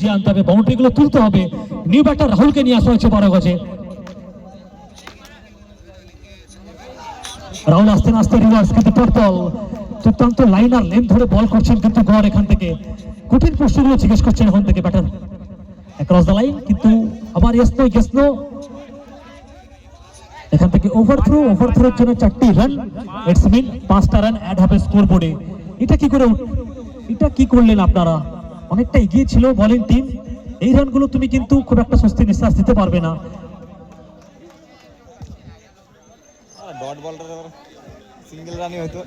বুঝিয়ে আনতে হবে, বাউন্ডারি গুলো তুলতে হবে। নিউ ব্যাটার রাহুলকে নিয়ে আসা হয়েছে 12 গজে। রাহুল আসতে না আসতে রিভার্স, কিন্তু টপল দুর্দান্ত লাইনার লেন ধরে বল করছেন, কিন্তু গড় এখান থেকে কঠিন প্রশ্নগুলো জিজ্ঞেস করছেন এখন থেকে ব্যাটার অ্যাক্রস দ্য লাইন, কিন্তু আবার ইয়েস নো। এখান থেকে ওভারথ্রোর জন্য 4টি রান, ইটস মিন 5টা রান অ্যাড হবে স্কোর বোর্ডে। এটা কি করলেন আপনারা? অনেকটা এগিয়ে ছিল বোলিং টিম, এই রানগুলো তুমি কিন্তু খুব একটা স্বস্তি নিঃশ্বাস দিতে পারবে না। ডট বলটা সিঙ্গেল রানই হয়তো।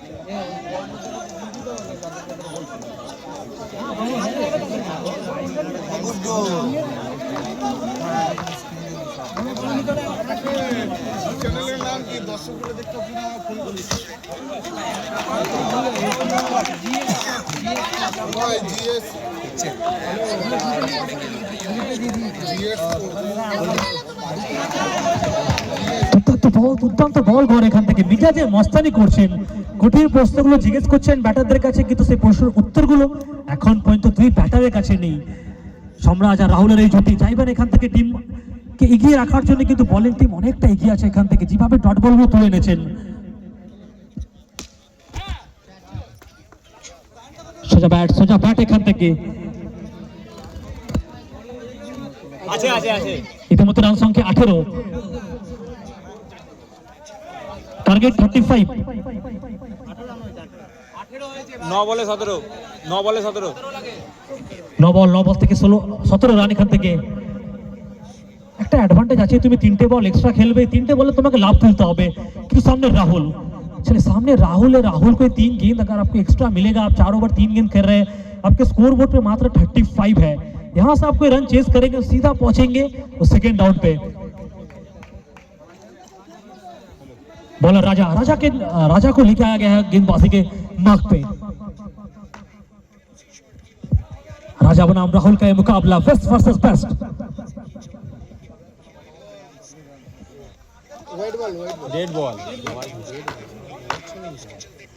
চ্যানেলের নাম কি দর্শকরা দেখতে আপনারা ফোন করিস দুর্দান্ত বল গড় এখান থেকে মিজাজে মস্তানি করছেন, কঠিন প্রশ্নগুলো জিজ্ঞেস করছেন ব্যাটারদের কাছে, কিন্তু সেই প্রশ্নের উত্তরগুলো এখন পর্যন্ত দুই ব্যাটারের কাছে নেই। সম্রাজ আর রাহুলের এই জুটি চাইবেন এখান থেকে টিমকে এগিয়ে রাখার জন্য, কিন্তু বোলিং টিম অনেকটা এগিয়ে আছে এখান থেকে, যেভাবে ডট বলগুলো তুলে এনেছেন। সোজা ব্যাট এখান থেকে ইতিমধ্যে রান সংখ্যা 18, টার্গেট 35। 9 বলে 17 9 বল থেকে 17 রান। এখান থেকে একটা অ্যাডভান্টেজ আছে, তুমি 3টে বল এক্সট্রা খেলবে, 3টে বলে তোমাকে लाभ তুলতে হবে, কিন্তু सामने राहुल है, राहुल को 3 गेंद अगर आपको एक्स्ट्रा मिलेगा, आप 4 ओवर 3 गेंद खेल रहे हैं, आपके स्कोर बोर्ड पे मात्र 35 है, यहाँ से आप कोई रन चेस करेंगे सीधा पहुंचेंगे वो सेकेंड डाउन पे। बॉलर राजा को लेके आया गया है गेंदबाजी के मार्ग पे। राजा बनाम राहुल का ये मुकाबला west versus best. Dead ball